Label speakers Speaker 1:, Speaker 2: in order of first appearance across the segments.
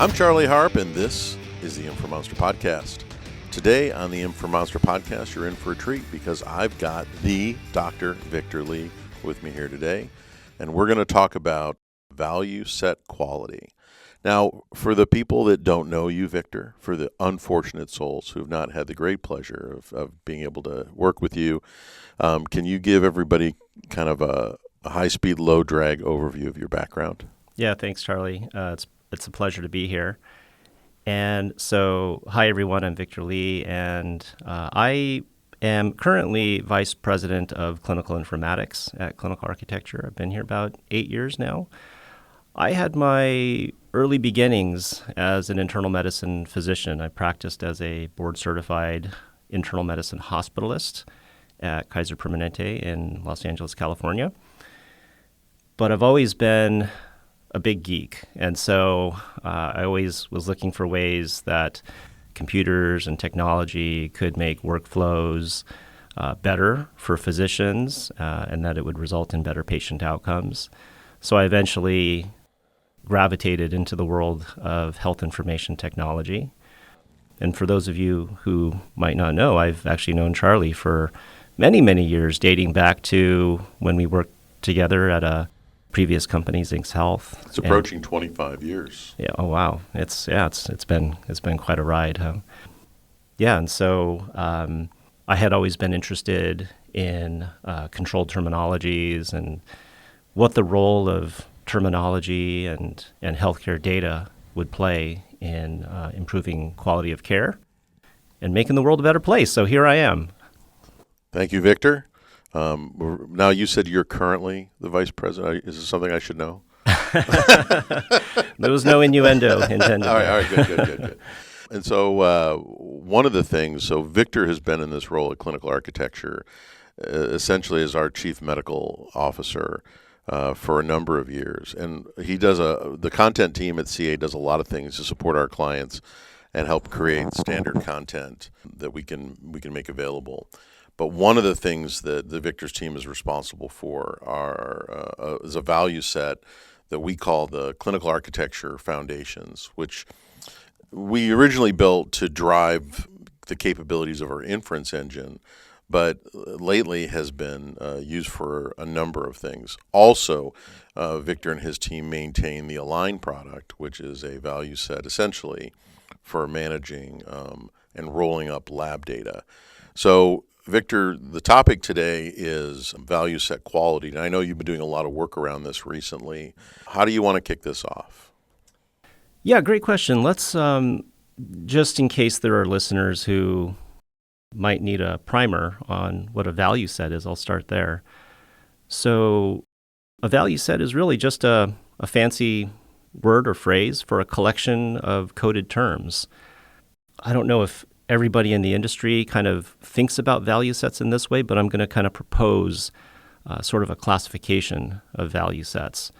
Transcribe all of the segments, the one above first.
Speaker 1: I'm Charlie Harp, and this is the Informonster Podcast. Today on the Informonster Podcast, you're in for a treat because I've got the Dr. Victor Lee with me here today, and we're going to talk about value set quality. Now, for the people that don't know you, Victor, for the unfortunate souls who have not had the great pleasure of being able to work with you, can you give everybody kind of a high-speed, low-drag overview of your background?
Speaker 2: Yeah, thanks, Charlie. It's a pleasure to be here. And so, hi, everyone. I'm Victor Lee, and I am currently Vice President of Clinical Informatics at Clinical Architecture. I've been here about 8 years now. I had my early beginnings as an internal medicine physician. I practiced as a board-certified internal medicine hospitalist at Kaiser Permanente in Los Angeles, California. But I've always been a big geek. And so I always was looking for ways that computers and technology could make workflows better for physicians and that it would result in better patient outcomes. So I eventually gravitated into the world of health information technology. And for those of you who might not know, I've actually known Charlie for many, many years, dating back to when we worked together at a previous company, Zincs Health.
Speaker 1: It's approaching 25 years.
Speaker 2: Yeah. Oh wow. It's been quite a ride, huh? Yeah. And so I had always been interested in controlled terminologies and what the role of terminology and healthcare data would play in improving quality of care and making the world a better place. So here I am. Thank
Speaker 1: you, Victor. Now, you said you're currently the vice president. Is this something I should know?
Speaker 2: There was no innuendo intended.
Speaker 1: All right, good. And so one of the things, Victor has been in this role at Clinical Architecture, essentially as our chief medical officer for a number of years. And he does the content team at CA does a lot of things to support our clients and help create standard content that we can make available. But one of the things that the Victor's team is responsible for is a value set that we call the Clinical Architecture Foundations, which we originally built to drive the capabilities of our inference engine, but lately has been used for a number of things. Also, Victor and his team maintain the Align product, which is a value set essentially for managing and rolling up lab data. So, Victor, the topic today is value set quality, and I know you've been doing a lot of work around this recently. How do you want to kick this off?
Speaker 2: Yeah, great question. Let's, just in case there are listeners who might need a primer on what a value set is, I'll start there. So a value set is really just a fancy word or phrase for a collection of coded terms. I don't know if everybody in the industry kind of thinks about value sets in this way, but I'm going to kind of propose sort of a classification of value sets.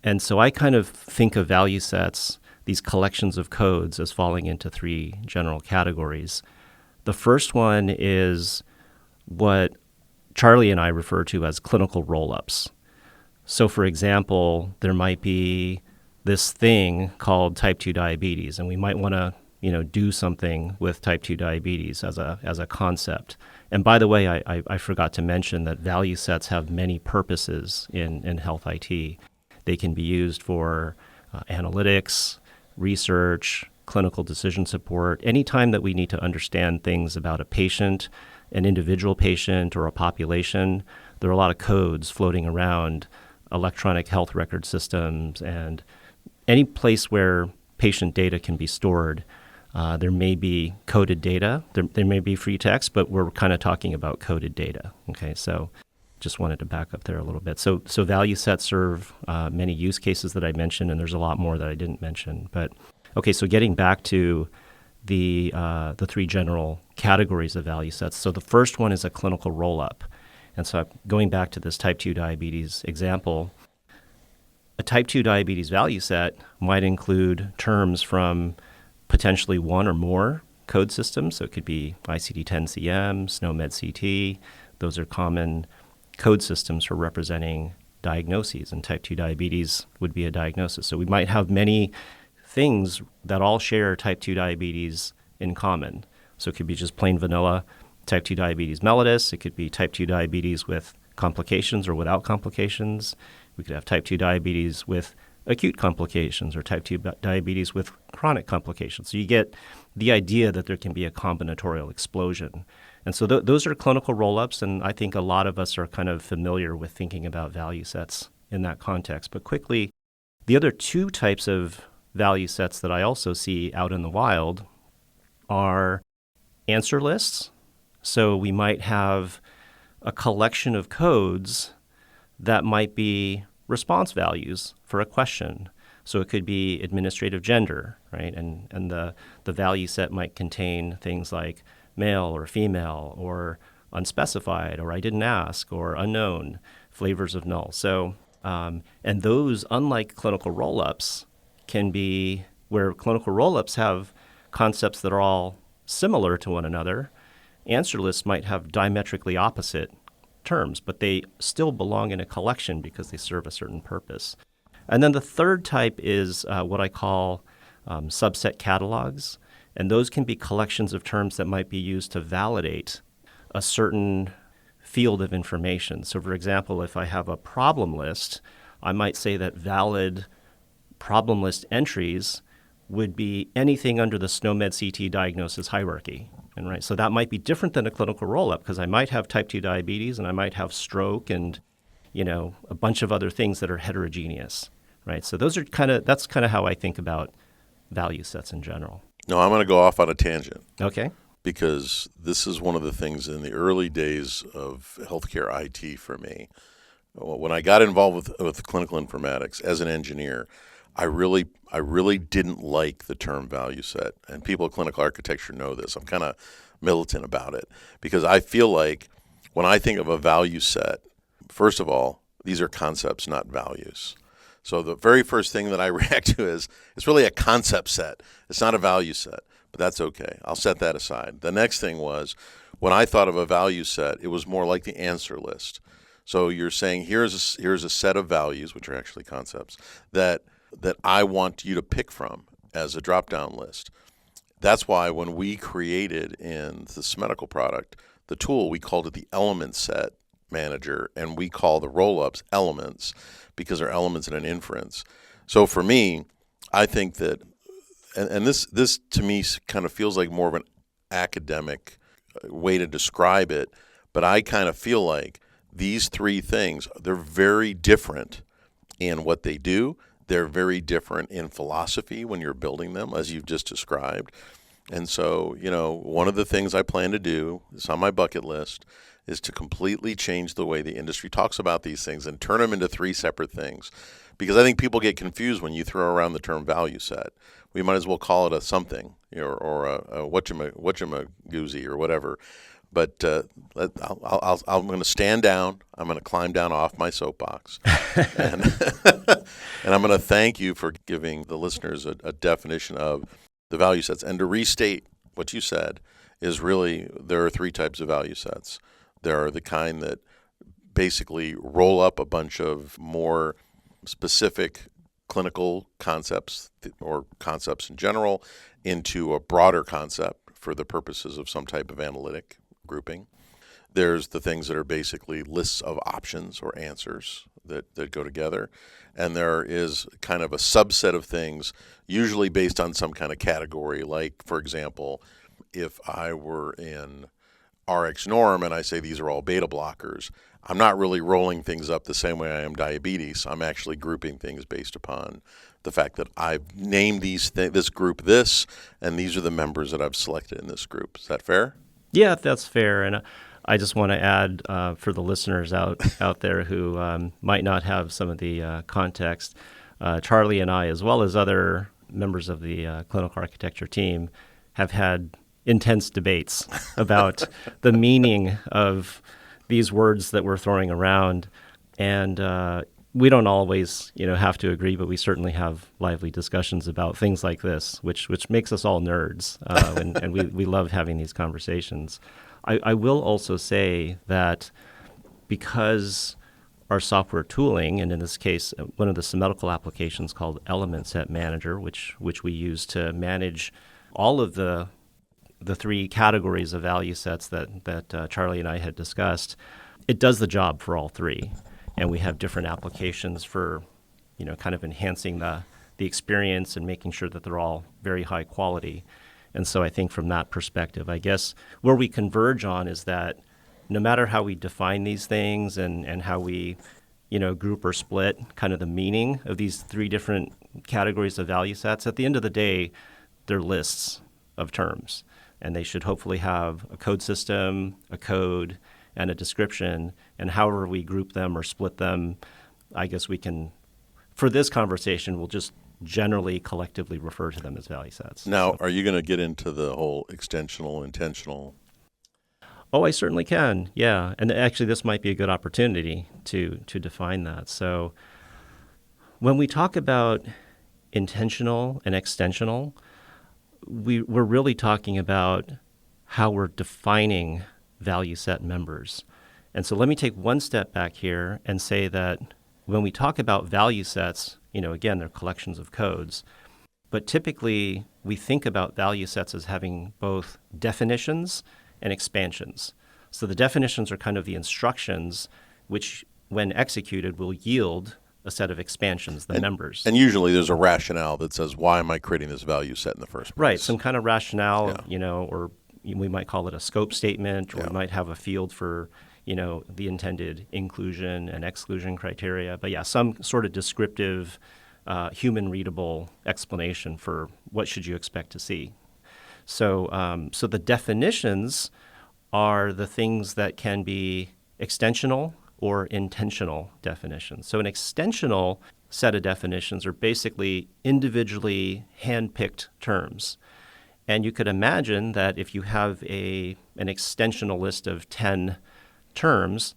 Speaker 2: And so I kind of think of value sets, these collections of codes, as falling into three general categories. The first one is what Charlie and I refer to as clinical roll-ups. So for example, there might be this thing called type 2 diabetes, and we might want to do something with type 2 diabetes as a concept. And by the way, I forgot to mention that value sets have many purposes in health IT. They can be used for analytics, research, clinical decision support. Anytime that we need to understand things about a patient, an individual patient, or a population, there are a lot of codes floating around electronic health record systems and any place where patient data can be stored. There may be coded data. There may be free text, but we're kind of talking about coded data. Okay, so just wanted to back up there a little bit. So value sets serve many use cases that I mentioned, and there's a lot more that I didn't mention. But okay, so getting back to the three general categories of value sets. So the first one is a clinical roll-up. And so going back to this type 2 diabetes example, a type 2 diabetes value set might include terms from potentially one or more code systems. So it could be ICD-10-CM, SNOMED-CT. Those are common code systems for representing diagnoses, and type 2 diabetes would be a diagnosis. So we might have many things that all share type 2 diabetes in common. So it could be just plain vanilla type 2 diabetes mellitus. It could be type 2 diabetes with complications or without complications. We could have type 2 diabetes with acute complications or type 2 diabetes with chronic complications. So you get the idea that there can be a combinatorial explosion. And so those are clinical roll-ups, and I think a lot of us are kind of familiar with thinking about value sets in that context. But quickly, the other two types of value sets that I also see out in the wild are answer lists. So we might have a collection of codes that might be response values for a question. So it could be administrative gender, right? And the value set might contain things like male or female or unspecified or I didn't ask or unknown, flavors of null. So, and those, unlike clinical roll-ups, can be where clinical roll-ups have concepts that are all similar to one another. Answer lists might have diametrically opposite terms, but they still belong in a collection because they serve a certain purpose. And then the third type is what I call subset catalogs. And those can be collections of terms that might be used to validate a certain field of information. So for example, if I have a problem list, I might say that valid problem list entries would be anything under the SNOMED CT diagnosis hierarchy. And right, so that might be different than a clinical roll-up because I might have type 2 diabetes and I might have stroke and, a bunch of other things that are heterogeneous, right? So that's kind of how I think about value sets in general.
Speaker 1: No, I'm going to go off on a tangent.
Speaker 2: Okay.
Speaker 1: Because this is one of the things in the early days of healthcare IT for me. When I got involved with clinical informatics as an engineer, I really didn't like the term value set. And people in clinical architecture know this. I'm kind of militant about it because I feel like when I think of a value set, first of all, these are concepts, not values. So the very first thing that I react to is it's really a concept set. It's not a value set, but that's okay. I'll set that aside. The next thing was when I thought of a value set, it was more like the answer list. So you're saying here's a set of values, which are actually concepts, that I want you to pick from as a drop-down list. That's why when we created in this medical product, the tool, we called it the element set manager, and we call the roll-ups elements because they're elements in an inference. So for me, I think that, and this to me kind of feels like more of an academic way to describe it, but I kind of feel like these three things, they're very different in what they do. They're very different in philosophy when you're building them, as you've just described. And so, one of the things I plan to do, it's on my bucket list, is to completely change the way the industry talks about these things and turn them into three separate things. Because I think people get confused when you throw around the term value set. We might as well call it a something, or a whatchamagoozy or whatever. But I'm going to stand down. I'm going to climb down off my soapbox. and, and I'm going to thank you for giving the listeners a definition of the value sets. And to restate what you said is really there are three types of value sets. There are the kind that basically roll up a bunch of more specific clinical concepts or concepts in general into a broader concept for the purposes of some type of analytic grouping. There's the things that are basically lists of options or answers that go together. And there is kind of a subset of things, usually based on some kind of category. Like, for example, if I were in RX norm and I say these are all beta blockers, I'm not really rolling things up the same way I am diabetes. I'm actually grouping things based upon the fact that I've named this group this, and these are the members that I've selected in this group. Is that fair?
Speaker 2: Yeah, that's fair. And I just want to add for the listeners out there who might not have some of the context, Charlie and I, as well as other members of the clinical architecture team, have had intense debates about the meaning of these words that we're throwing around. And we don't always, have to agree, but we certainly have lively discussions about things like this, which makes us all nerds, and we love having these conversations. I will also say that because our software tooling, and in this case, one of the medical applications called Element Set Manager, which we use to manage all of the three categories of value sets that Charlie and I had discussed. It does the job for all three, and we have different applications for, kind of enhancing the experience and making sure that they're all very high quality. And so I think from that perspective, I guess where we converge on is that no matter how we define these things and how we, group or split kind of the meaning of these three different categories of value sets, at the end of the day, they're lists of terms. And they should hopefully have a code system, a code, and a description. And however we group them or split them, I guess we can, for this conversation, we'll just generally collectively refer to them as value sets.
Speaker 1: Now, are you going to get into the whole extensional, intentional?
Speaker 2: Oh, I certainly can. Yeah. And actually, this might be a good opportunity to define that. So when we talk about intentional and extensional, we're really talking about how we're defining value set members. And so let me take one step back here and say that when we talk about value sets, again, they're collections of codes. But typically, we think about value sets as having both definitions and expansions. So the definitions are kind of the instructions which, when executed, will yield a set of expansions, the members.
Speaker 1: And usually there's a rationale that says, why am I creating this value set in the first place?
Speaker 2: Right, some kind of rationale, or we might call it a scope statement, or we might have a field for, the intended inclusion and exclusion criteria. But yeah, some sort of descriptive, human-readable explanation for what should you expect to see. So the definitions are the things that can be extensional or intentional definitions. So an extensional set of definitions are basically individually hand-picked terms. And you could imagine that if you have an extensional list of 10 terms,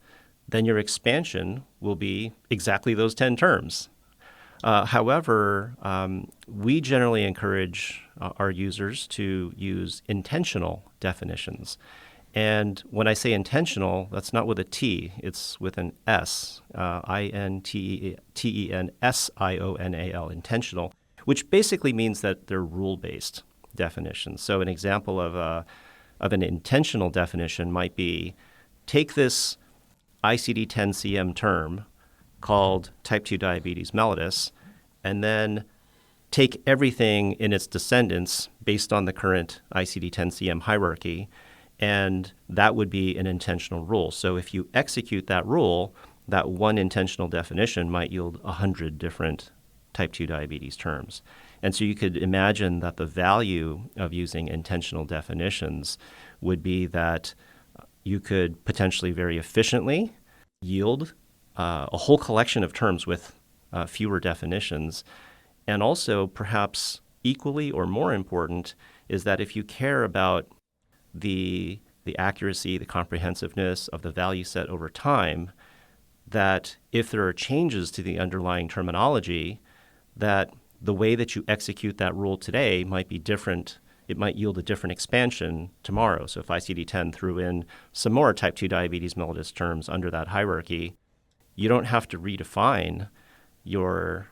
Speaker 2: then your expansion will be exactly those 10 terms. However, we generally encourage our users to use intentional definitions. And when I say intentional, that's not with a T, it's with an S, intentional, intentional, which basically means that they're rule-based definitions. So an example of an intentional definition might be, take this ICD-10-CM term called type 2 diabetes mellitus, and then take everything in its descendants based on the current ICD-10-CM hierarchy, and that would be an intentional rule. So if you execute that rule, that one intentional definition might yield 100 different type 2 diabetes terms. And so you could imagine that the value of using intentional definitions would be that you could potentially very efficiently yield a whole collection of terms with fewer definitions. And also, perhaps equally or more important, is that if you care about the accuracy, the comprehensiveness of the value set over time, that if there are changes to the underlying terminology, that the way that you execute that rule today might be different. It might yield a different expansion tomorrow. So if ICD-10 threw in some more type 2 diabetes mellitus terms under that hierarchy, you don't have to redefine your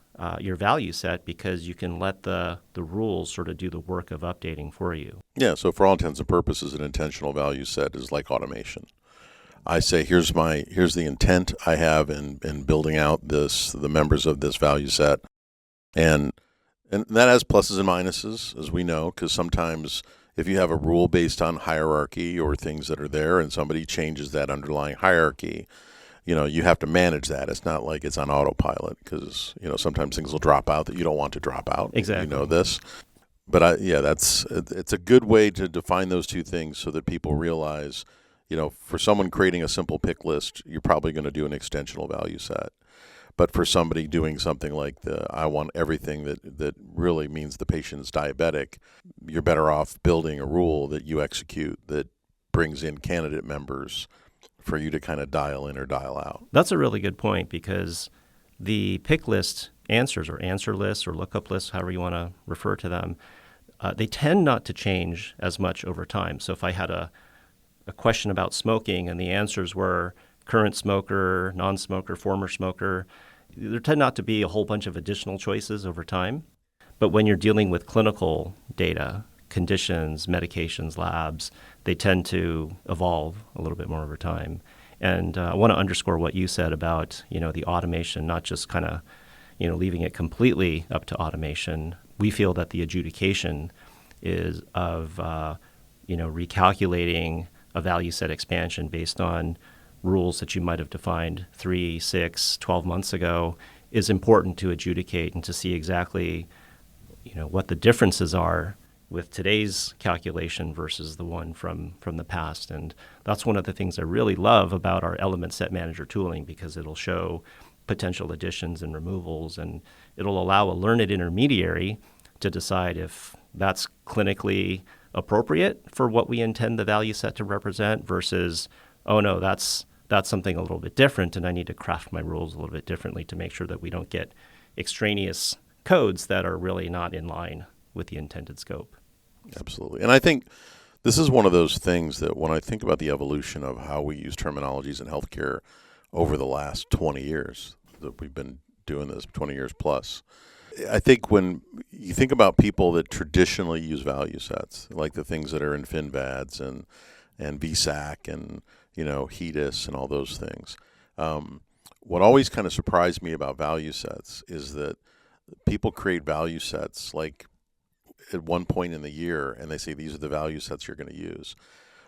Speaker 2: value set, because you can let the rules sort of do the work of updating for you.
Speaker 1: Yeah, so for all intents and purposes, an intentional value set is like automation. I say, here's the intent I have in building out the members of this value set. And that has pluses and minuses, as we know, because sometimes if you have a rule based on hierarchy or things that are there and somebody changes that underlying hierarchy, you have to manage that. It's not like it's on autopilot, because, sometimes things will drop out that you don't want to drop out.
Speaker 2: Exactly.
Speaker 1: You know this. But it's a good way to define those two things so that people realize, for someone creating a simple pick list, you're probably going to do an extensional value set. But for somebody doing something like I want everything that really means the patient is diabetic, you're better off building a rule that you execute that brings in candidate members for you to kind of dial in or dial out.
Speaker 2: That's a really good point, because the pick list answers, or answer lists, or lookup lists, however you want to refer to them, they tend not to change as much over time. So if I had a question about smoking and the answers were current smoker, non-smoker, former smoker. There tend not to be a whole bunch of additional choices over time. But when you're dealing with clinical data, conditions, medications, labs, they tend to evolve a little bit more over time. And I want to underscore what you said about, the automation, not just kind of, leaving it completely up to automation. We feel that the adjudication is of, recalculating a value set expansion based on rules that you might have defined 3, 6, 12 months ago is important to adjudicate and to see exactly, what the differences are with today's calculation versus the one from the past. And that's one of the things I really love about our element set manager tooling, because it'll show potential additions and removals, and it'll allow a learned intermediary to decide if that's clinically appropriate for what we intend the value set to represent versus, oh no, that's something a little bit different, and I need to craft my rules a little bit differently to make sure that we don't get extraneous codes that are really not in line with the intended scope.
Speaker 1: Absolutely. And I think this is one of those things that when I think about the evolution of how we use terminologies in healthcare over the last 20 years, that we've been doing this 20 years plus, I think when you think about people that traditionally use value sets, like the things that are in FinVads and VSAC and, HEDIS and all those things, what always kind of surprised me about value sets is that people create value sets like at one point in the year, and they say these are the value sets you're going to use.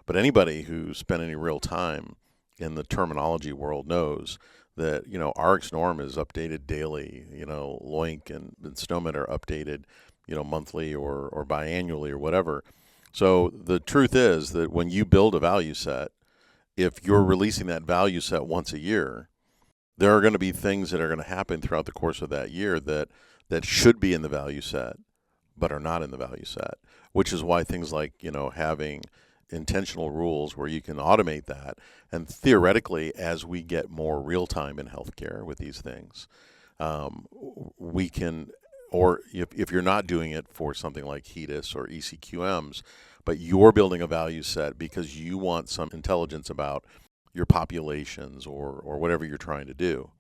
Speaker 1: But anybody who spent any real time in the terminology world knows that, RX norm is updated daily, LOINC and SNOMED are updated, monthly or biannually or whatever. So the truth is that when you build a value set, if you're releasing that value set once a year, there are going to be things that are going to happen throughout the course of that year that should be in the value set but are not in the value set, which is why things like, having intentional rules where you can automate that. And theoretically, as we get more real time in healthcare with these things, we can, or if you're not doing it for something like HEDIS or ECQMs, but you're building a value set because you want some intelligence about your populations or whatever you're trying to do.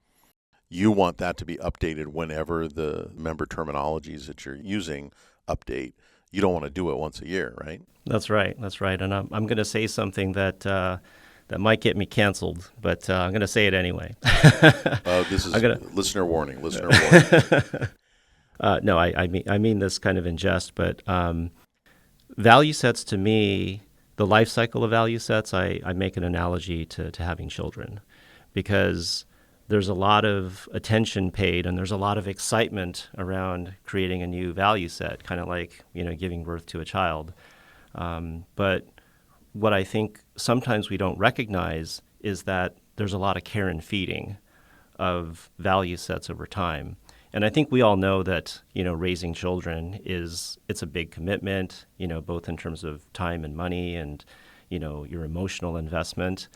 Speaker 1: You want that to be updated whenever the member terminologies that you're using update. You don't want to do it once a year, right?
Speaker 2: That's right. And I'm going to say something that might get me canceled, but I'm going to say it anyway.
Speaker 1: This is listener warning.
Speaker 2: No, I mean this kind of in jest, but value sets to me, the life cycle of value sets, I make an analogy to having children, because there's a lot of attention paid and there's a lot of excitement around creating a new value set, kind of like, giving birth to a child. But what I think sometimes we don't recognize is that there's a lot of care and feeding of value sets over time. And I think we all know that, raising children it's a big commitment, both in terms of time and money and, your emotional investment.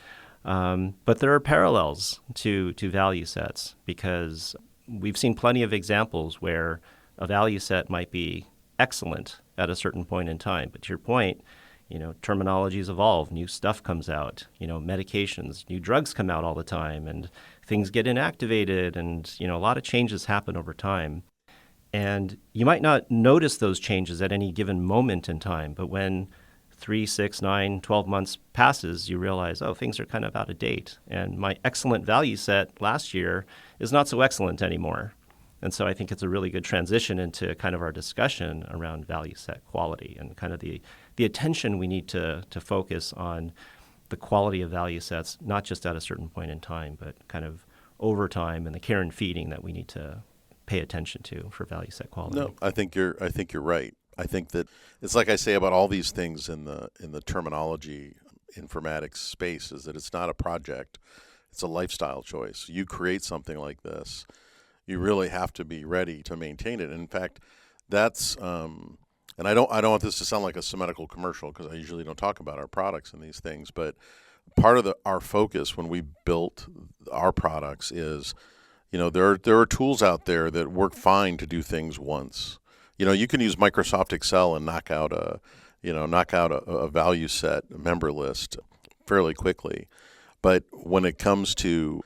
Speaker 2: But there are parallels to value sets, because we've seen plenty of examples where a value set might be excellent at a certain point in time. But to your point, terminologies evolve, new stuff comes out, medications, new drugs come out all the time, and things get inactivated, and, a lot of changes happen over time. And you might not notice those changes at any given moment in time, but when 3, 6, 9, 12 months passes, you realize, oh, things are kind of out of date. And my excellent value set last year is not so excellent anymore. And so I think it's a really good transition into kind of our discussion around value set quality and kind of the attention we need to focus on the quality of value sets, not just at a certain point in time, but kind of over time, and the care and feeding that we need to pay attention to for value set quality.
Speaker 1: No, I think you're right. I think that it's like I say about all these things in the terminology informatics space, is that it's not a project, it's a lifestyle choice. You create something like this, you really have to be ready to maintain it. And in fact, that's and I don't want this to sound like a Semedical commercial, because I usually don't talk about our products and these things, but part of our focus when we built our products is, there are tools out there that work fine to do things once. You can use Microsoft Excel and knock out a value set, a member list fairly quickly. But when it comes to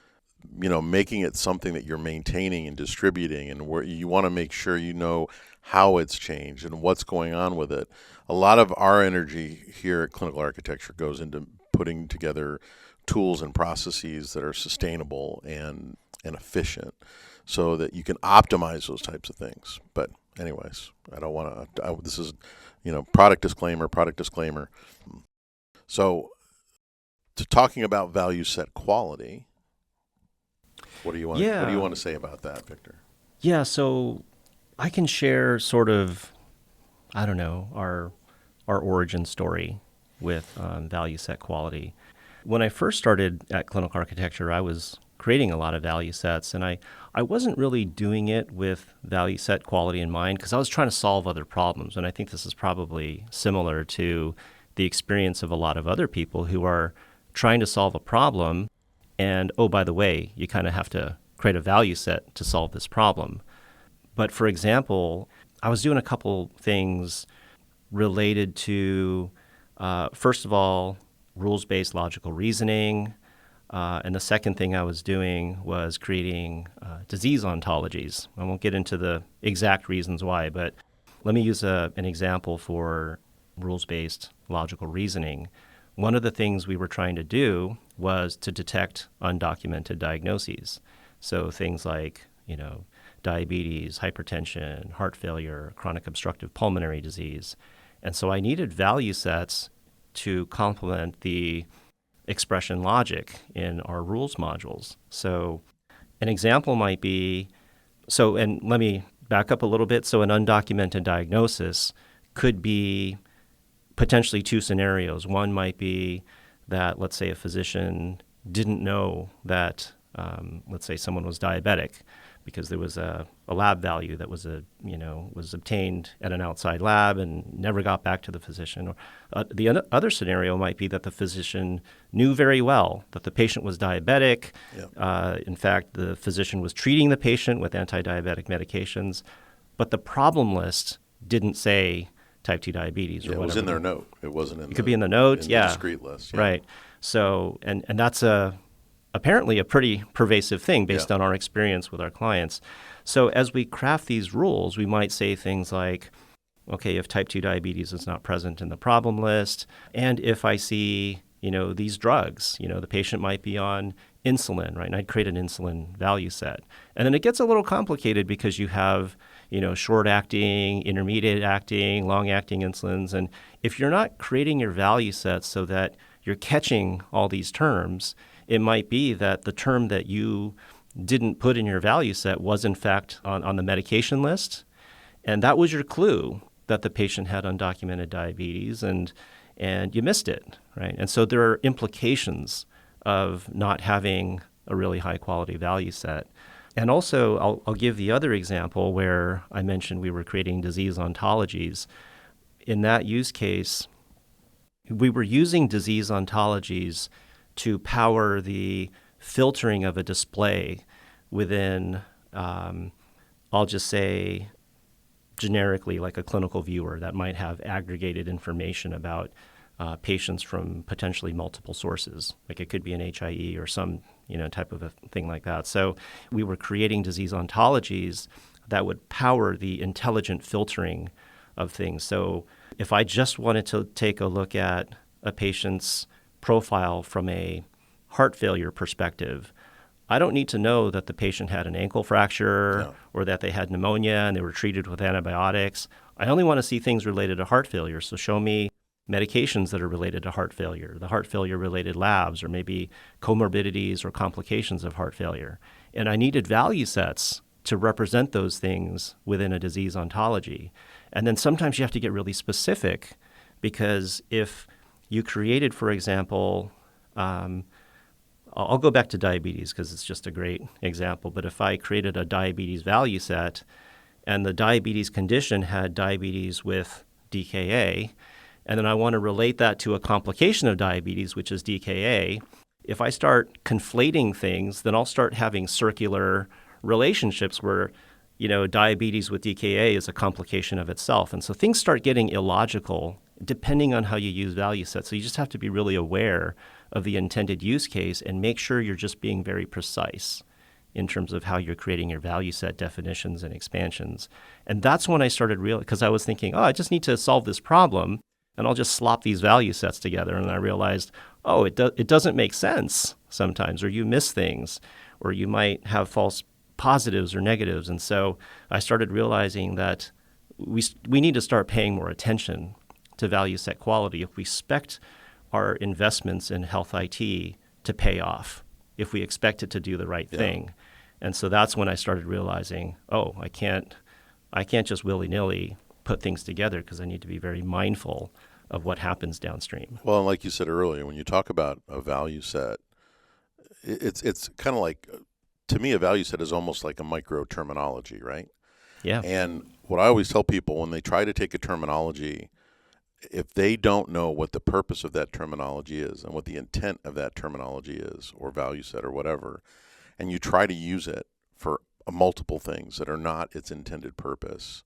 Speaker 1: making it something that you're maintaining and distributing, and where you want to make sure you know how it's changed and what's going on with it. A lot of our energy here at Clinical Architecture goes into putting together tools and processes that are sustainable and efficient so that you can optimize those types of things. But anyways, I don't want to, this is, product disclaimer. So to talking about value set quality, what do you want to say about that, Victor?
Speaker 2: Yeah, so I can share sort of, I don't know, our origin story with value set quality. When I first started at Clinical Architecture, I was creating a lot of value sets, and I wasn't really doing it with value set quality in mind because I was trying to solve other problems. And I think this is probably similar to the experience of a lot of other people who are trying to solve a problem. And, oh, by the way, you kind of have to create a value set to solve this problem. But for example, I was doing a couple things related to, first of all, rules-based logical reasoning. And the second thing I was doing was creating disease ontologies. I won't get into the exact reasons why, but let me use an example for rules-based logical reasoning. One of the things we were trying to do was to detect undocumented diagnoses. So things like, diabetes, hypertension, heart failure, chronic obstructive pulmonary disease. And so I needed value sets to complement the expression logic in our rules modules. So an example might be, and let me back up a little bit. So an undocumented diagnosis could be potentially two scenarios. One might be that, let's say, a physician didn't know that, let's say, someone was diabetic because there was a lab value that was was obtained at an outside lab and never got back to the physician. Or the other scenario might be that the physician knew very well that the patient was diabetic. Yep. In fact, the physician was treating the patient with anti-diabetic medications, but the problem list didn't say type 2 diabetes or whatever.
Speaker 1: It was in their note. It wasn't in
Speaker 2: It could be in the note,
Speaker 1: the discrete list. Yeah.
Speaker 2: Right. So, and that's apparently a pretty pervasive thing based on our experience with our clients. So as we craft these rules, we might say things like, okay, if type 2 diabetes is not present in the problem list, and if I see, these drugs, the patient might be on insulin, right? And I'd create an insulin value set. And then it gets a little complicated because you have, short-acting, intermediate-acting, long-acting insulins. And if you're not creating your value sets so that you're catching all these terms, it might be that the term that you didn't put in your value set was, in fact, on the medication list. And that was your clue that the patient had undocumented diabetes, and you missed it, right? And so there are implications of not having a really high-quality value set. And also, I'll give the other example where I mentioned we were creating disease ontologies. In that use case, we were using disease ontologies to power the filtering of a display within, I'll just say generically, like a clinical viewer that might have aggregated information about patients from potentially multiple sources. Like it could be an HIE or some type of a thing like that. So we were creating disease ontologies that would power the intelligent filtering of things. So if I just wanted to take a look at a patient's profile from a heart failure perspective, I don't need to know that the patient had an ankle fracture or that they had pneumonia and they were treated with antibiotics. I only want to see things related to heart failure. So show me medications that are related to heart failure, the heart failure-related labs, or maybe comorbidities or complications of heart failure. And I needed value sets to represent those things within a disease ontology. And then sometimes you have to get really specific because if you created, for example, I'll go back to diabetes because it's just a great example, but if I created a diabetes value set and the diabetes condition had diabetes with DKA, and then I want to relate that to a complication of diabetes, which is DKA, if I start conflating things, then I'll start having circular relationships where, diabetes with DKA is a complication of itself. And so things start getting illogical depending on how you use value sets. So you just have to be really aware of the intended use case and make sure you're just being very precise in terms of how you're creating your value set definitions and expansions. And that's when I started realizing, because I was thinking, I just need to solve this problem and I'll just slop these value sets together. And I realized, it doesn't make sense sometimes, or you miss things, or you might have false positives or negatives. And so I started realizing that we need to start paying more attention to value set quality if we expect our investments in health IT to pay off, if we expect it to do the right thing. And so that's when I started realizing, I can't just willy-nilly put things together, because I need to be very mindful of what happens downstream.
Speaker 1: Well, and like you said earlier, when you talk about a value set, it's kind of like, to me, a value set is almost like a micro terminology, right?
Speaker 2: Yeah.
Speaker 1: And what I always tell people when they try to take a terminology, if they don't know what the purpose of that terminology is and what the intent of that terminology is, or value set or whatever, and you try to use it for multiple things that are not its intended purpose,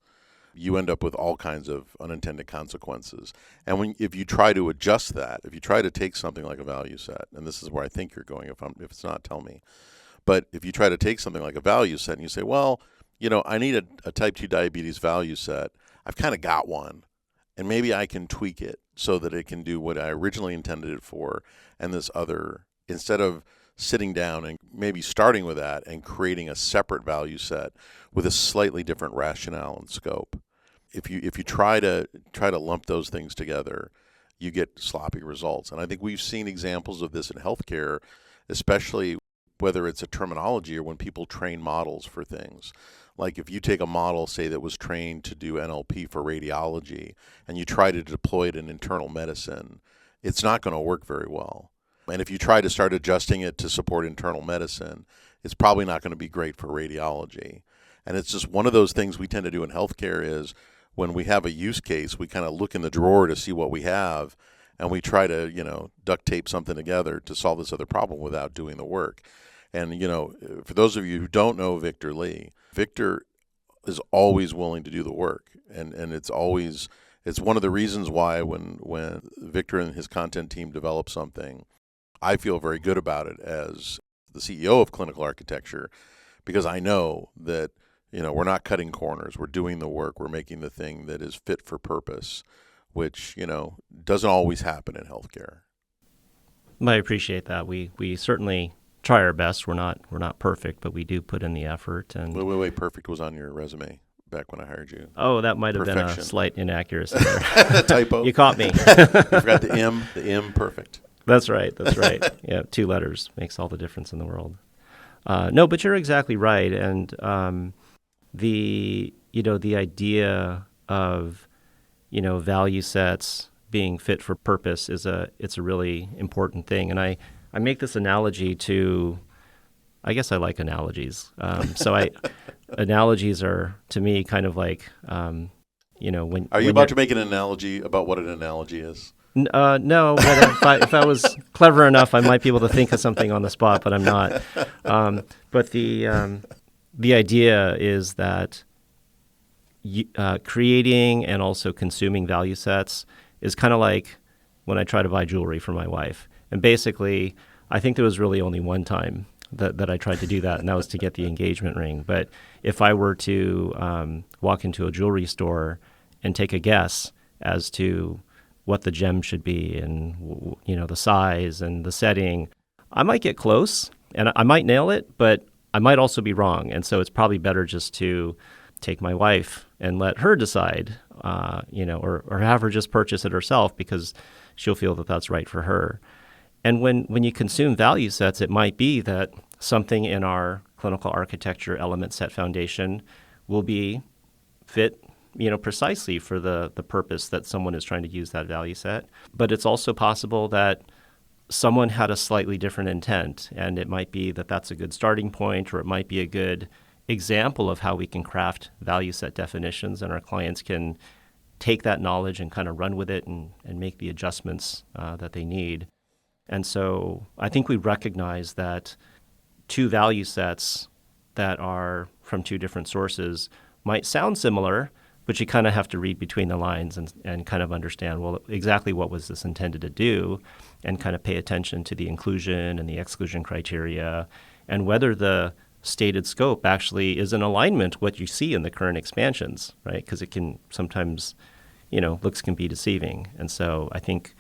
Speaker 1: you end up with all kinds of unintended consequences. And if you try to adjust that, if you try to take something like a value set, and this is where I think you're going, if it's not, tell me. But if you try to take something like a value set and you say, well, I need a type 2 diabetes value set, I've kind of got one, and maybe I can tweak it so that it can do what I originally intended it for, and this other, instead of sitting down and maybe starting with that and creating a separate value set with a slightly different rationale and scope. If you try to lump those things together, you get sloppy results. And I think we've seen examples of this in healthcare, especially whether it's a terminology or when people train models for things. Like if you take a model, say, that was trained to do NLP for radiology, and you try to deploy it in internal medicine, it's not going to work very well. And if you try to start adjusting it to support internal medicine, it's probably not going to be great for radiology. And it's just one of those things we tend to do in healthcare is when we have a use case, we kind of look in the drawer to see what we have, and we try to, duct tape something together to solve this other problem without doing the work. And, for those of you who don't know Victor Lee, Victor is always willing to do the work. And it's one of the reasons why when Victor and his content team develop something, I feel very good about it as the CEO of Clinical Architecture, because I know that, we're not cutting corners. We're doing the work. We're making the thing that is fit for purpose, which, doesn't always happen in healthcare.
Speaker 2: I appreciate that. We certainly try our best. We're not perfect, but we do put in the effort. And
Speaker 1: wait, perfect was on your resume back when I hired you.
Speaker 2: Oh, that might have been a slight inaccuracy there.
Speaker 1: Typo.
Speaker 2: You caught me.
Speaker 1: You forgot the M, perfect.
Speaker 2: That's right. Yeah, 2 letters makes all the difference in the world. No, but you're exactly right. And the idea of, value sets being fit for purpose it's a really important thing. And I make this analogy to, I guess I like analogies. Analogies are, to me, kind of like, when...
Speaker 1: Are you about to make an analogy about what an analogy is?
Speaker 2: No, but if I was clever enough, I might be able to think of something on the spot, but I'm not. But the idea is that creating and also consuming value sets is kind of like when I try to buy jewelry for my wife. And basically, I think there was really only one time that I tried to do that, and that was to get the engagement ring. But if I were to walk into a jewelry store and take a guess as to what the gem should be and, the size and the setting, I might get close and I might nail it, but I might also be wrong. And so it's probably better just to take my wife and let her decide, or have her just purchase it herself, because she'll feel that that's right for her. And when you consume value sets, it might be that something in our clinical architecture element set foundation will be fit, precisely for the purpose that someone is trying to use that value set. But it's also possible that someone had a slightly different intent, and it might be that that's a good starting point, or it might be a good example of how we can craft value set definitions, and our clients can take that knowledge and kind of run with it and make the adjustments that they need. And so I think we recognize that 2 value sets that are from 2 different sources might sound similar, but you kind of have to read between the lines and kind of understand, well, exactly what was this intended to do, and kind of pay attention to the inclusion and the exclusion criteria, and whether the stated scope actually is in alignment with what you see in the current expansions, right? Because it can sometimes, looks can be deceiving. And so I think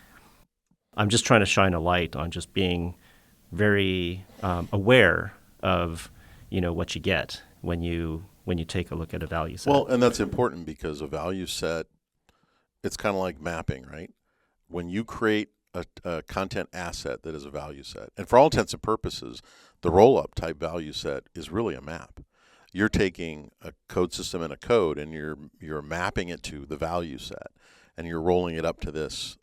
Speaker 2: I'm just trying to shine a light on just being very aware of, what you get when you take a look at a value set.
Speaker 1: Well, and that's important because a value set, it's kind of like mapping, right? When you create a content asset that is a value set, and for all intents and purposes, the roll-up type value set is really a map. You're taking a code system and a code, and you're mapping it to the value set, and you're rolling it up to this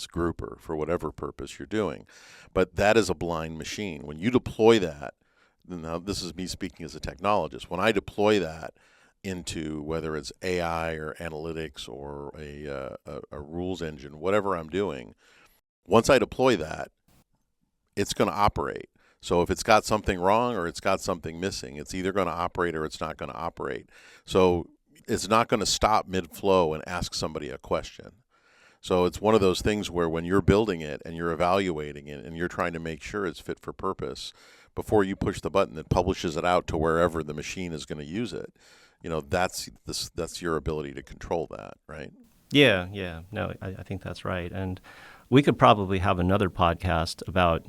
Speaker 1: grouper for whatever purpose you're doing. But that is a blind machine. When you deploy that, now this is me speaking as a technologist, when I deploy that into whether it's AI or analytics or a rules engine, whatever I'm doing, once I deploy that, it's going to operate. So if it's got something wrong or it's got something missing, it's either going to operate or it's not going to operate. So it's not going to stop mid-flow and ask somebody a question. So it's one of those things where when you're building it and you're evaluating it and you're trying to make sure it's fit for purpose, before you push the button that publishes it out to wherever the machine is going to use it, that's your ability to control that, right?
Speaker 2: Yeah. No, I think that's right. And we could probably have another podcast about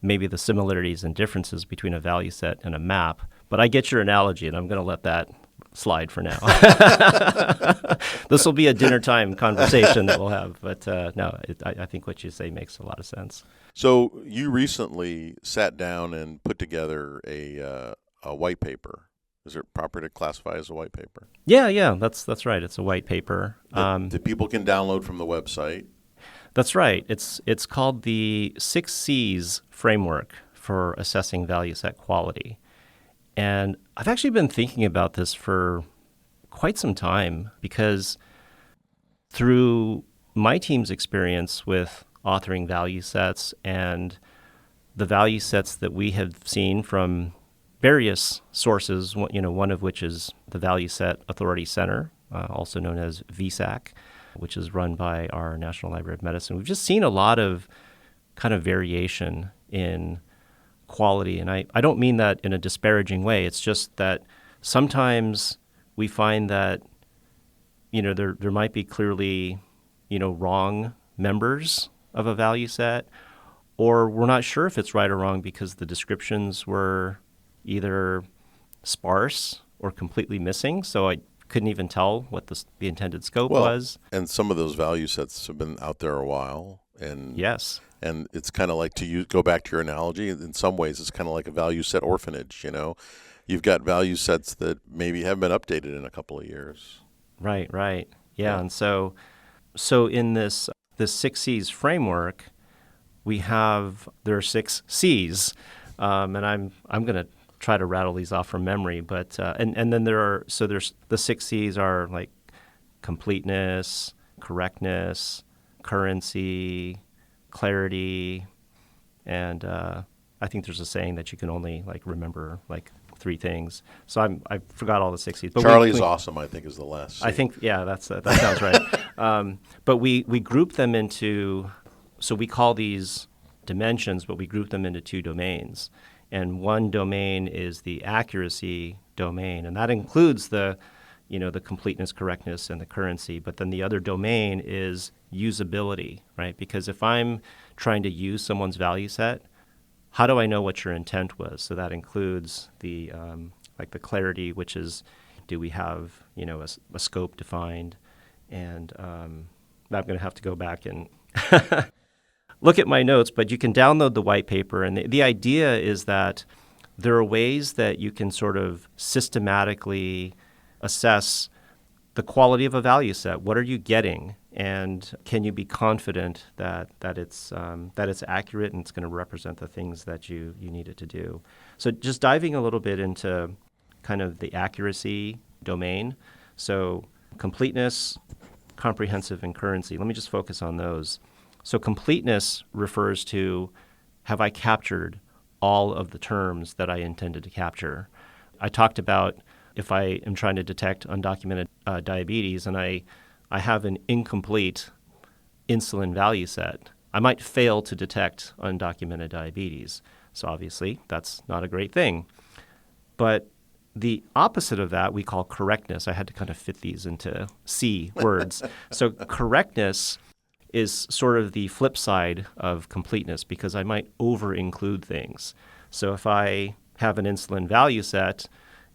Speaker 2: maybe the similarities and differences between a value set and a map. But I get your analogy, and I'm going to let that slide for now. This will be a dinner time conversation that we'll have. But I think what you say makes a lot of sense.
Speaker 1: So you recently sat down and put together a white paper. Is it proper to classify as a white paper?
Speaker 2: Yeah, that's right. It's a white paper
Speaker 1: that people can download from the website.
Speaker 2: That's right. It's called the 6 C's framework for assessing value set quality. And I've actually been thinking about this for quite some time because through my team's experience with authoring value sets and the value sets that we have seen from various sources, one of which is the Value Set Authority Center, also known as VSAC, which is run by our National Library of Medicine. We've just seen a lot of kind of variation in quality. And I don't mean that in a disparaging way. It's just that sometimes we find that, there might be clearly, wrong members of a value set, or we're not sure if it's right or wrong because the descriptions were either sparse or completely missing. So I couldn't even tell what the intended scope was.
Speaker 1: And some of those value sets have been out there a while. And
Speaker 2: yes.
Speaker 1: And it's kind of like, go back to your analogy, in some ways it's kind of like a value set orphanage, You've got value sets that maybe haven't been updated in a couple of years.
Speaker 2: Right. Yeah. And so in this 6 C's framework, there are 6 C's, and I'm going to try to rattle these off from memory, but and then there's the 6 C's are like completeness, correctness, currency, clarity, and I think there's a saying that you can only remember 3 things. So I forgot all the 6 C's. But
Speaker 1: Charlie's awesome, I think, is the last C.
Speaker 2: I think that sounds right. But we group them into, so we call these dimensions, but we group them into 2 domains. And one domain is the accuracy domain, and that includes the completeness, correctness, and the currency. But then the other domain is usability, right? Because if I'm trying to use someone's value set, how do I know what your intent was? So that includes the the clarity, which is, do we have a scope defined? And I'm going to have to go back and look at my notes, but you can download the white paper. And the idea is that there are ways that you can sort of systematically assess the quality of a value set. What are you getting? And can you be confident that it's accurate and it's going to represent the things that you need it to do? So just diving a little bit into kind of the accuracy domain. So completeness, comprehensive, and currency. Let me just focus on those. So completeness refers to, have I captured all of the terms that I intended to capture? I talked about if I am trying to detect undocumented diabetes and I have an incomplete insulin value set, I might fail to detect undocumented diabetes. So obviously, that's not a great thing. But the opposite of that we call correctness. I had to kind of fit these into C words. So correctness is sort of the flip side of completeness because I might over-include things. So if I have an insulin value set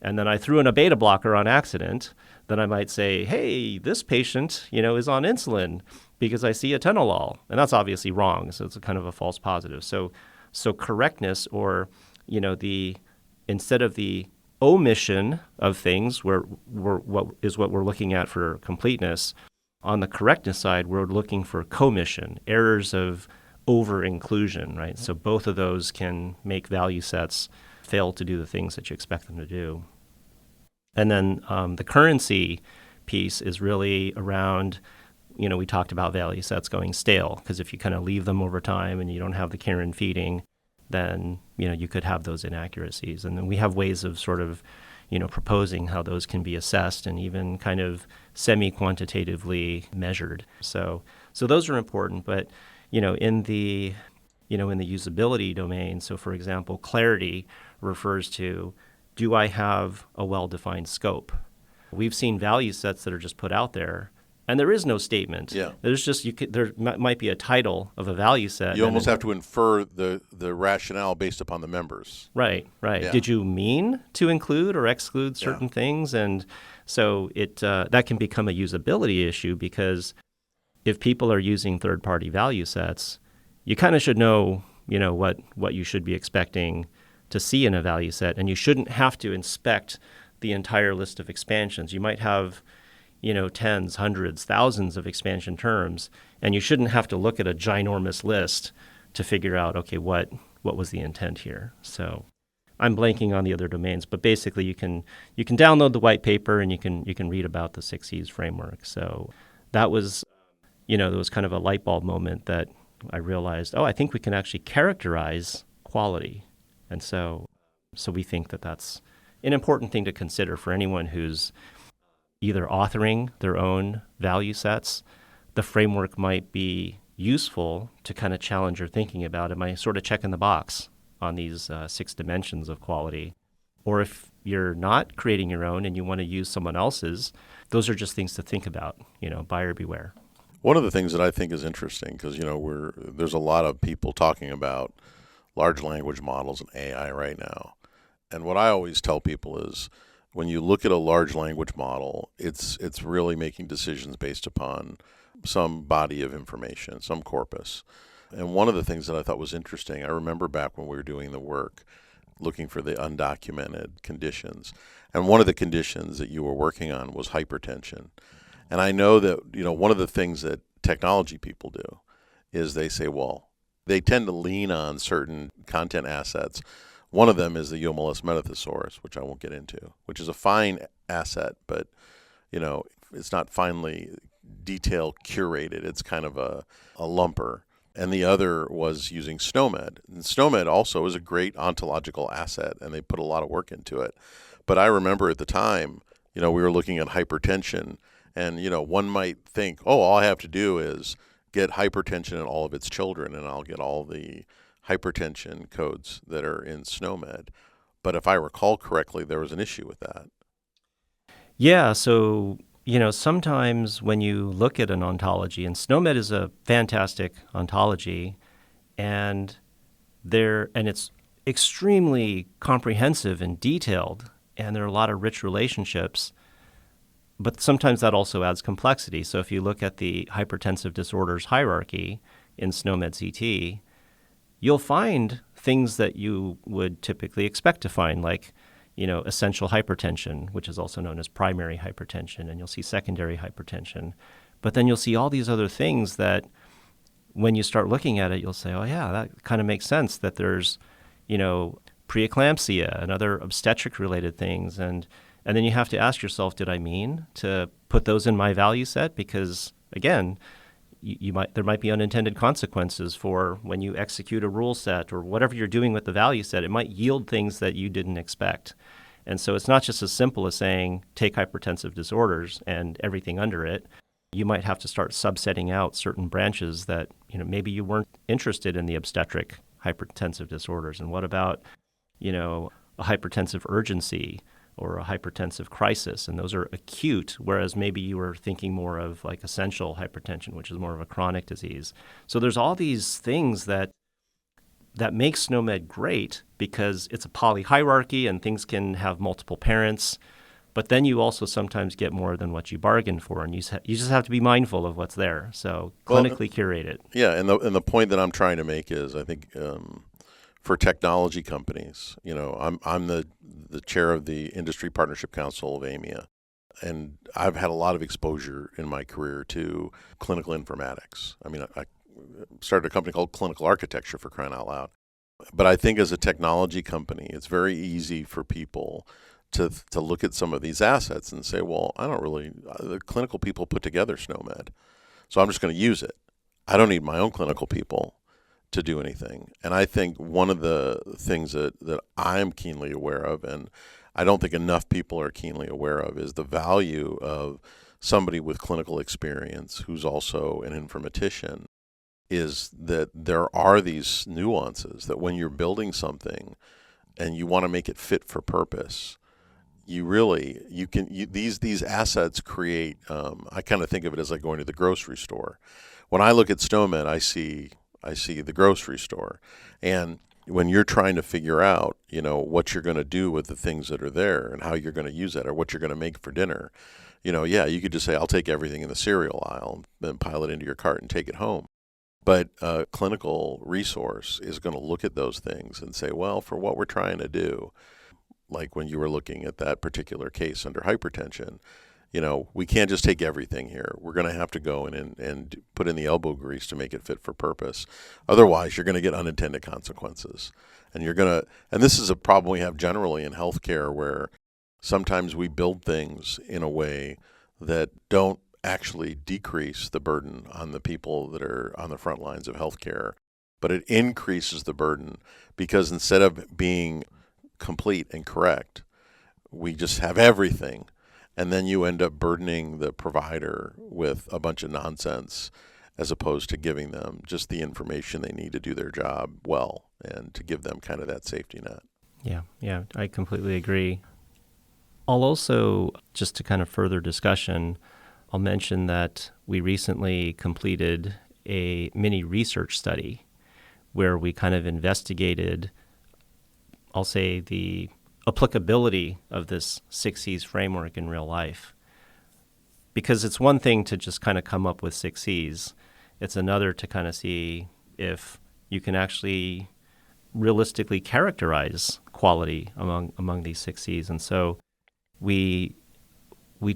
Speaker 2: and then I threw in a beta blocker on accident, then I might say, hey, this patient, is on insulin because I see atenolol. And that's obviously wrong. So it's a kind of a false positive. So correctness, or, instead of the omission of things, what we're looking at for completeness, on the correctness side, we're looking for commission, errors of over-inclusion, right? So both of those can make value sets fail to do the things that you expect them to do. And then the currency piece is really around, we talked about value sets going stale, because if you kind of leave them over time and you don't have the care and feeding, then, you could have those inaccuracies. And then we have ways of sort of, proposing how those can be assessed and even kind of semi-quantitatively measured. So those are important. But, in the usability domain, so for example, clarity refers to, do I have a well-defined scope? We've seen value sets that are just put out there, and there is no statement.
Speaker 1: Yeah.
Speaker 2: There's just there might be a title of a value set.
Speaker 1: You almost have to infer the rationale based upon the members.
Speaker 2: Right.
Speaker 1: Yeah.
Speaker 2: Did you mean to include or exclude certain things? And so that can become a usability issue, because if people are using third-party value sets, you kind of should know, what you should be expecting to see in a value set, and you shouldn't have to inspect the entire list of expansions. You might have tens, hundreds, thousands of expansion terms, and you shouldn't have to look at a ginormous list to figure out, okay, what was the intent here. So I'm blanking on the other domains, but basically you can download the white paper and you can read about the 6 E's framework. So that was, there was kind of a light bulb moment that I realized, I think we can actually characterize quality. And so we think that that's an important thing to consider for anyone who's either authoring their own value sets. The framework might be useful to kind of challenge your thinking about, am I sort of checking the box on these 6 dimensions of quality? Or if you're not creating your own and you want to use someone else's, those are just things to think about, buyer beware.
Speaker 1: One of the things that I think is interesting, because, there's a lot of people talking about large language models and AI right now. And what I always tell people is, when you look at a large language model, it's really making decisions based upon some body of information, some corpus. And one of the things that I thought was interesting, I remember back when we were doing the work, looking for the undocumented conditions. And one of the conditions that you were working on was hypertension. And I know that, one of the things that technology people do is they say, well, they tend to lean on certain content assets. One of them is the Eumolus metathesaurus, which I won't get into, which is a fine asset, but, it's not finely detail curated. It's kind of a lumper. And the other was using SNOMED. And SNOMED also is a great ontological asset, and they put a lot of work into it. But I remember at the time, we were looking at hypertension, and, one might think, all I have to do is get hypertension in all of its children, and I'll get all the hypertension codes that are in SNOMED. But if I recall correctly, there was an issue with that.
Speaker 2: Yeah, so, sometimes when you look at an ontology, and SNOMED is a fantastic ontology, and it's extremely comprehensive and detailed, and there are a lot of rich relationships, but sometimes that also adds complexity. So if you look at the hypertensive disorders hierarchy in SNOMED CT, you'll find things that you would typically expect to find, like, essential hypertension, which is also known as primary hypertension, and you'll see secondary hypertension. But then you'll see all these other things that when you start looking at it, you'll say, that kind of makes sense, that there's, preeclampsia and other obstetric-related things. And then you have to ask yourself, did I mean to put those in my value set? Because, again, there might be unintended consequences for when you execute a rule set or whatever you're doing with the value set. It might yield things that you didn't expect. And so it's not just as simple as saying, take hypertensive disorders and everything under it. You might have to start subsetting out certain branches that, maybe you weren't interested in the obstetric hypertensive disorders. And what about, a hypertensive urgency or a hypertensive crisis? And those are acute, whereas maybe you were thinking more of like essential hypertension, which is more of a chronic disease. So there's all these things that makes SNOMED great because it's a poly hierarchy and things can have multiple parents. But then you also sometimes get more than what you bargained for, and you just have to be mindful of what's there. So clinically curate it.
Speaker 1: Yeah, and the point that I'm trying to make is, I think for technology companies, I'm the chair of the Industry Partnership Council of AMIA, and I've had a lot of exposure in my career to clinical informatics. I mean, I started a company called Clinical Architecture, for crying out loud. But I think as a technology company, it's very easy for people to look at some of these assets and say, well, I don't really, the clinical people put together SNOMED, so I'm just going to use it. I don't need my own clinical people to do anything. And I think one of the things that I'm keenly aware of, and I don't think enough people are keenly aware of, is the value of somebody with clinical experience who's also an informatician, is that there are these nuances that when you're building something and you want to make it fit for purpose, these assets create, I kind of think of it as like going to the grocery store. When I look at SNOMED, I see the grocery store. And when you're trying to figure out, what you're going to do with the things that are there and how you're going to use it or what you're going to make for dinner, you could just say, I'll take everything in the cereal aisle and pile it into your cart and take it home. But a clinical resource is going to look at those things and say, well, for what we're trying to do, like when you were looking at that particular case under hypertension, we can't just take everything here. We're going to have to go in and put in the elbow grease to make it fit for purpose. Otherwise, you're going to get unintended consequences. And this is a problem we have generally in healthcare, where sometimes we build things in a way that don't actually decrease the burden on the people that are on the front lines of healthcare, but it increases the burden because instead of being complete and correct, we just have everything. And then you end up burdening the provider with a bunch of nonsense as opposed to giving them just the information they need to do their job well and to give them kind of that safety net.
Speaker 2: Yeah, I completely agree. I'll also, just to kind of further discussion, I'll mention that we recently completed a mini research study where we kind of investigated, I'll say, the applicability of this 6 C's framework in real life. Because it's one thing to just kind of come up with 6 C's. It's another to kind of see if you can actually realistically characterize quality among these 6 C's. And so we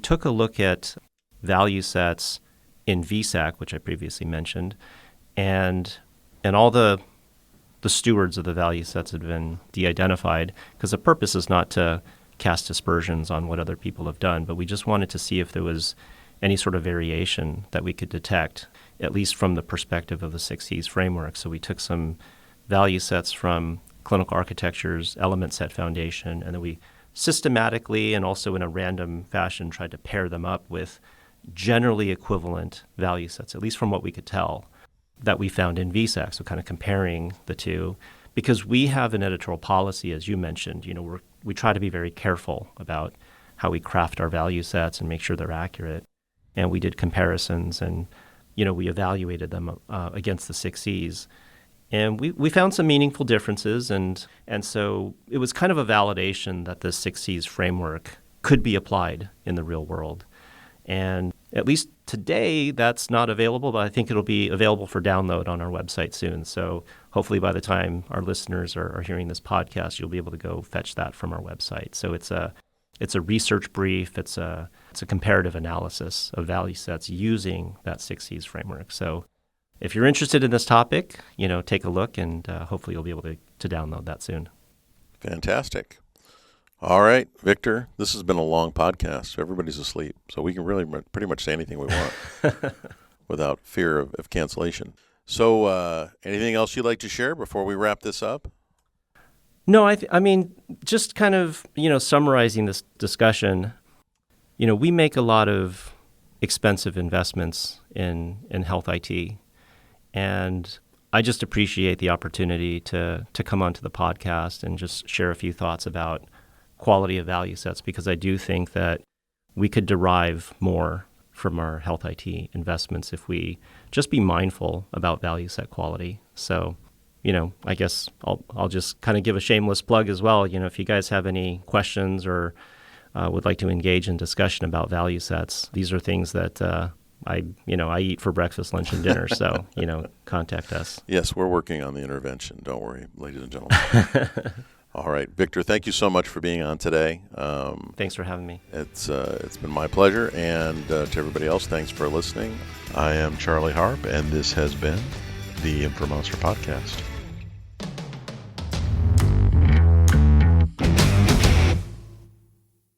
Speaker 2: took a look at value sets in VSAC, which I previously mentioned, and all the stewards of the value sets had been de-identified, because the purpose is not to cast aspersions on what other people have done, but we just wanted to see if there was any sort of variation that we could detect, at least from the perspective of the 6 C's framework. So we took some value sets from Clinical Architecture's Element Set Foundation, and then we systematically and also in a random fashion tried to pair them up with generally equivalent value sets, at least from what we could tell, that we found in VSAC. So kind of comparing the two, because we have an editorial policy, as you mentioned, we try to be very careful about how we craft our value sets and make sure they're accurate. And we did comparisons and, we evaluated them against the 6 C's. And we found some meaningful differences. And so it was kind of a validation that the 6 C's framework could be applied in the real world. And at least today, that's not available, but I think it'll be available for download on our website soon. So hopefully by the time our listeners are hearing this podcast, you'll be able to go fetch that from our website. So it's a research brief. It's a comparative analysis of value sets using that 6 C's framework. So if you're interested in this topic, take a look, and hopefully you'll be able to download that soon.
Speaker 1: Fantastic. All right, Victor, this has been a long podcast. Everybody's asleep, so we can really pretty much say anything we want without fear of cancellation. So anything else you'd like to share before we wrap this up?
Speaker 2: No, I mean, just kind of, summarizing this discussion, we make a lot of expensive investments in health IT. And I just appreciate the opportunity to come onto the podcast and just share a few thoughts about quality of value sets, because I do think that we could derive more from our health IT investments if we just be mindful about value set quality. So, I guess I'll just kind of give a shameless plug as well. If you guys have any questions or would like to engage in discussion about value sets, these are things that I eat for breakfast, lunch, and dinner. So, contact us.
Speaker 1: Yes, we're working on the intervention. Don't worry, ladies and gentlemen. All right, Victor, thank you so much for being on today.
Speaker 2: Thanks for having me.
Speaker 1: It's been my pleasure, and to everybody else, thanks for listening. I am Charlie Harp, and this has been the Informonster Podcast.